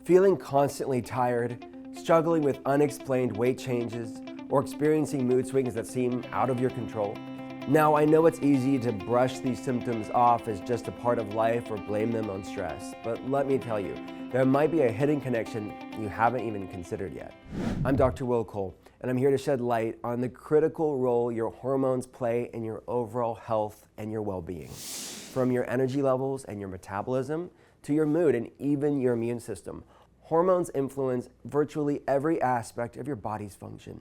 Feeling constantly tired, struggling with unexplained weight changes, or experiencing mood swings that seem out of your control? Now, I know it's easy to brush these symptoms off as just a part of life or blame them on stress, but let me tell you, there might be a hidden connection you haven't even considered yet. I'm Dr. Will Cole, and I'm here to shed light on the critical role your hormones play in your overall health and your well-being. From your energy levels and your metabolism, to your mood and even your immune system, hormones influence virtually every aspect of your body's function.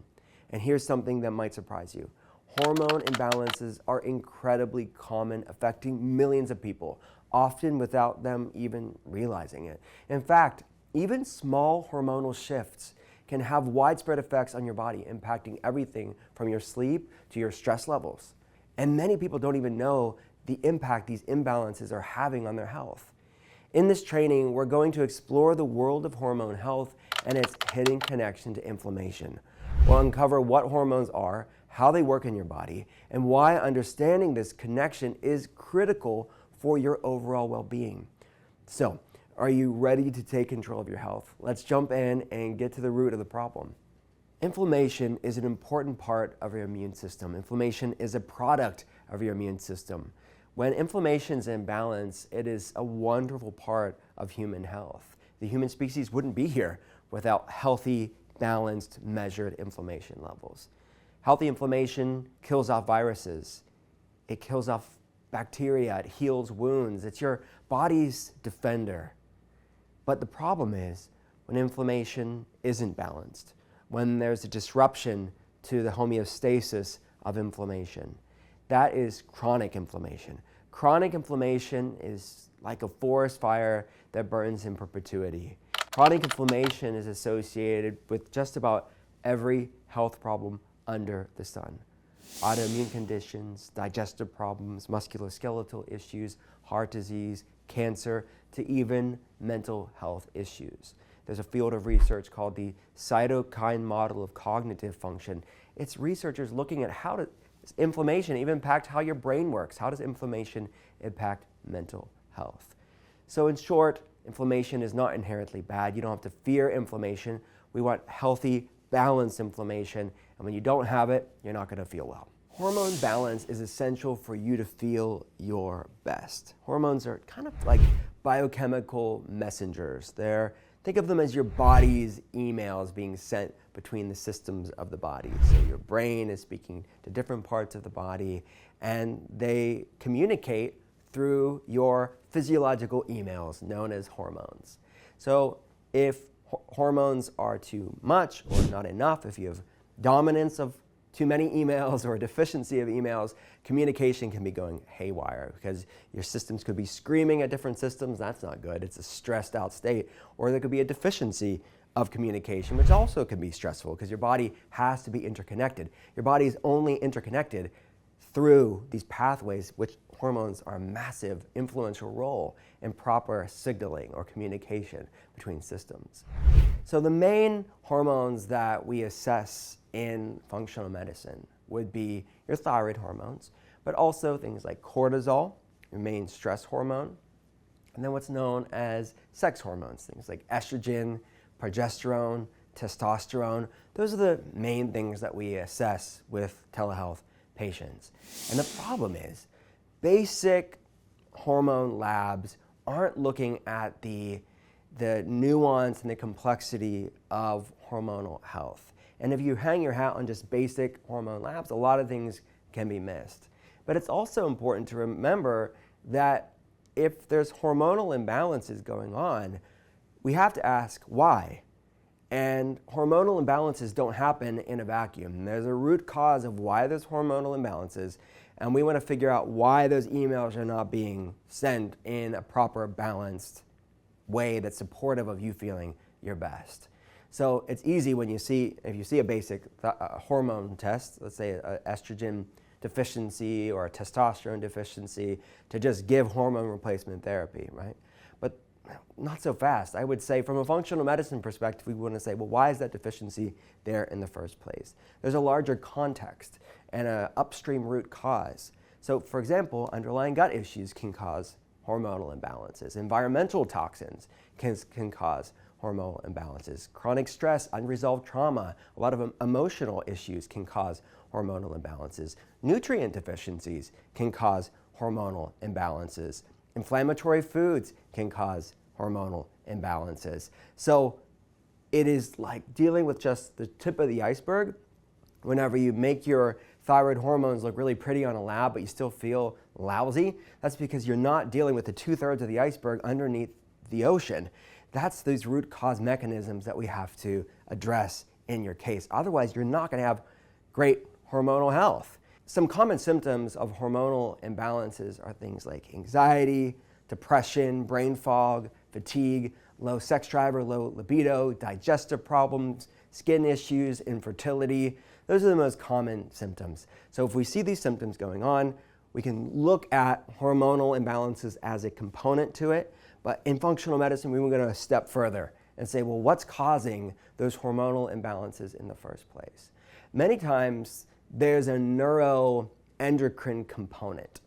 And here's something that might surprise you. Hormone imbalances are incredibly common, affecting millions of people, often without them even realizing it. In fact, even small hormonal shifts can have widespread effects on your body, impacting everything from your sleep to your stress levels. And many people don't even know the impact these imbalances are having on their health. In this training, we're going to explore the world of hormone health and its hidden connection to inflammation. We'll uncover what hormones are, how they work in your body, and why understanding this connection is critical for your overall well-being. So, are you ready to take control of your health? Let's jump in and get to the root of the problem. Inflammation is an important part of your immune system. Inflammation is a product of your immune system. When inflammation is in balance, it is a wonderful part of human health. The human species wouldn't be here without healthy, balanced, measured inflammation levels. Healthy inflammation kills off viruses. It kills off bacteria. It heals wounds. It's your body's defender. But the problem is when inflammation isn't balanced, when there's a disruption to the homeostasis of inflammation. That is chronic inflammation. Chronic inflammation is like a forest fire that burns in perpetuity. Chronic inflammation is associated with just about every health problem under the sun. Autoimmune conditions, digestive problems, musculoskeletal issues, heart disease, cancer, to even mental health issues. There's a field of research called the cytokine model of cognitive function. It's researchers looking at how does inflammation even impact how your brain works. How does inflammation impact mental health? So in short, inflammation is not inherently bad. You don't have to fear inflammation. We want healthy, balanced inflammation. And when you don't have it, you're not going to feel well. Hormone balance is essential for you to feel your best. Hormones are kind of like biochemical messengers. Think of them as your body's emails being sent between the systems of the body. So your brain is speaking to different parts of the body, and they communicate through your physiological emails known as hormones. So if hormones are too much or not enough, if you have dominance of too many emails or a deficiency of emails, communication can be going haywire because your systems could be screaming at different systems. That's not good. It's a stressed out state. Or there could be a deficiency of communication, which also can be stressful because your body has to be interconnected. Your body is only interconnected through these pathways, which hormones are a massive influential role in proper signaling or communication between systems. So the main hormones that we assess in functional medicine would be your thyroid hormones, but also things like cortisol, your main stress hormone, and then what's known as sex hormones, things like estrogen, progesterone, testosterone. Those are the main things that we assess with telehealth patients. And the problem is, basic hormone labs aren't looking at the nuance and the complexity of hormonal health. And if you hang your hat on just basic hormone labs, a lot of things can be missed. But it's also important to remember that if there's hormonal imbalances going on, we have to ask why. And hormonal imbalances don't happen in a vacuum. There's a root cause of why there's hormonal imbalances, and we want to figure out why those emails are not being sent in a proper, balanced way that's supportive of you feeling your best. So it's easy when if you see a basic hormone test, let's say an estrogen deficiency or a testosterone deficiency, to just give hormone replacement therapy, right? But not so fast. I would say from a functional medicine perspective, we want to say, well, why is that deficiency there in the first place? There's a larger context and an upstream root cause. So for example, underlying gut issues can cause hormonal imbalances. Environmental toxins can cause hormonal imbalances. Chronic stress, unresolved trauma, a lot of emotional issues can cause hormonal imbalances. Nutrient deficiencies can cause hormonal imbalances. Inflammatory foods can cause hormonal imbalances. So it is like dealing with just the tip of the iceberg. Whenever you make your thyroid hormones look really pretty on a lab, but you still feel lousy, that's because you're not dealing with the 2/3 of the iceberg underneath the ocean. That's those root cause mechanisms that we have to address in your case. Otherwise, you're not going to have great hormonal health. Some common symptoms of hormonal imbalances are things like anxiety, depression, brain fog, fatigue, low sex drive or low libido, digestive problems, skin issues, infertility. Those are the most common symptoms. So if we see these symptoms going on, we can look at hormonal imbalances as a component to it. But in functional medicine, we were going to go a step further and say, well, what's causing those hormonal imbalances in the first place? Many times, there's a neuroendocrine component.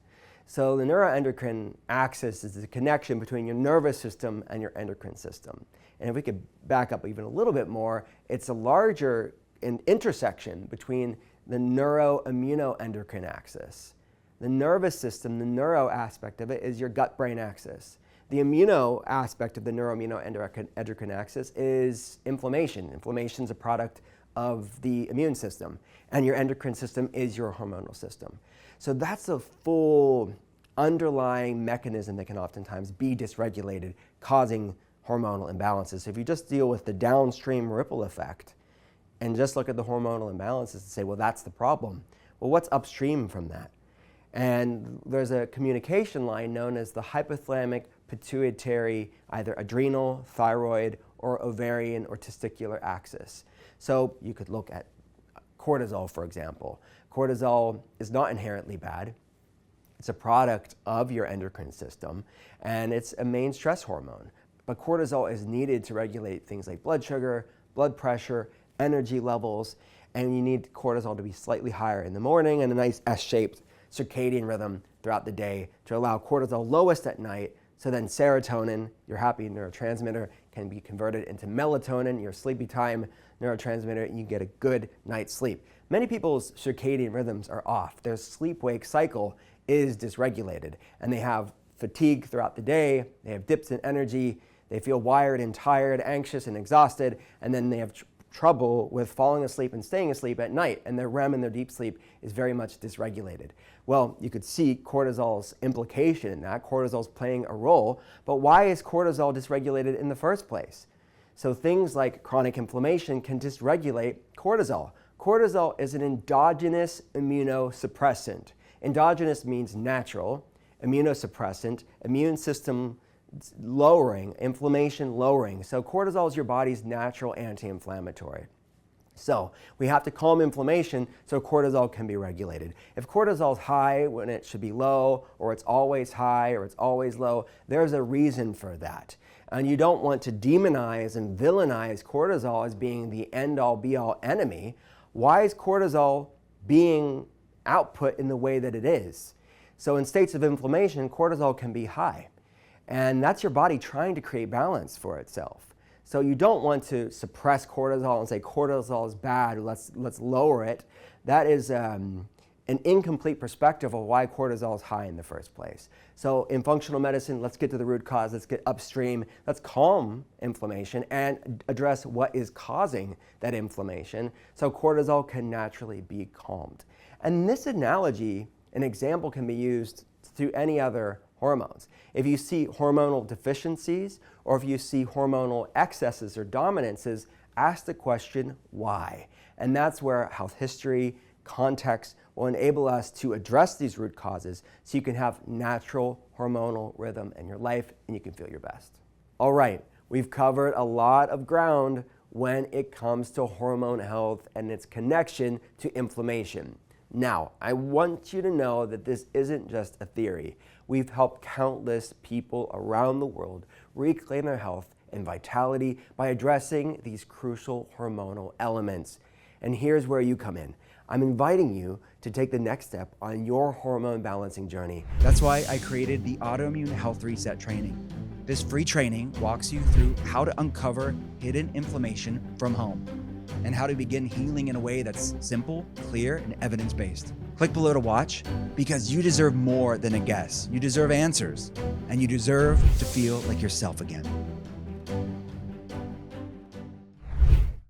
So the neuroendocrine axis is the connection between your nervous system and your endocrine system. And if we could back up even a little bit more, it's a larger intersection between the neuroimmunoendocrine axis. The nervous system, the neuro aspect of it, is your gut-brain axis. The immuno aspect of the neuroimmunoendocrine axis is inflammation. Inflammation is a product of the immune system, and your endocrine system is your hormonal system. So that's a full underlying mechanism that can oftentimes be dysregulated, causing hormonal imbalances. So if you just deal with the downstream ripple effect and just look at the hormonal imbalances and say, well, that's the problem. Well, what's upstream from that? And there's a communication line known as the hypothalamic pituitary, either adrenal, thyroid, or ovarian or testicular axis. So you could look at cortisol, for example. Cortisol is not inherently bad. It's a product of your endocrine system, and it's a main stress hormone. But cortisol is needed to regulate things like blood sugar, blood pressure, energy levels, and you need cortisol to be slightly higher in the morning and a nice S-shaped circadian rhythm throughout the day to allow cortisol lowest at night, so then serotonin, your happy neurotransmitter, can be converted into melatonin, your sleepy time neurotransmitter, and you get a good night's sleep. Many people's circadian rhythms are off. Their sleep-wake cycle is dysregulated, and they have fatigue throughout the day, they have dips in energy, they feel wired and tired, anxious and exhausted, and then they have trouble with falling asleep and staying asleep at night, and their REM and their deep sleep is very much dysregulated. Well, you could see cortisol's implication in that. Cortisol's playing a role, but why is cortisol dysregulated in the first place? So things like chronic inflammation can dysregulate cortisol. Cortisol is an endogenous immunosuppressant. Endogenous means natural, immunosuppressant, immune system lowering, inflammation lowering. So cortisol is your body's natural anti-inflammatory. So we have to calm inflammation so cortisol can be regulated. If cortisol is high when it should be low, or it's always high, or it's always low, there's a reason for that. And you don't want to demonize and villainize cortisol as being the end-all be-all enemy. Why is cortisol being output in the way that it is? So in states of inflammation, cortisol can be high. And that's your body trying to create balance for itself. So you don't want to suppress cortisol and say cortisol is bad, let's lower it. That is an incomplete perspective of why cortisol is high in the first place. So in functional medicine, let's get to the root cause, let's get upstream, let's calm inflammation and address what is causing that inflammation so cortisol can naturally be calmed. And this analogy, an example can be used to any other hormones. If you see hormonal deficiencies or if you see hormonal excesses or dominances, ask the question, why? And that's where health history, context will enable us to address these root causes so you can have natural hormonal rhythm in your life and you can feel your best. All right, we've covered a lot of ground when it comes to hormone health and its connection to inflammation. Now, I want you to know that this isn't just a theory. We've helped countless people around the world reclaim their health and vitality by addressing these crucial hormonal elements. And here's where you come in. I'm inviting you to take the next step on your hormone balancing journey. That's why I created the Autoimmune Health Reset training. This free training walks you through how to uncover hidden inflammation from home and how to begin healing in a way that's simple, clear, and evidence-based. Click below to watch, because you deserve more than a guess. You deserve answers, and you deserve to feel like yourself again.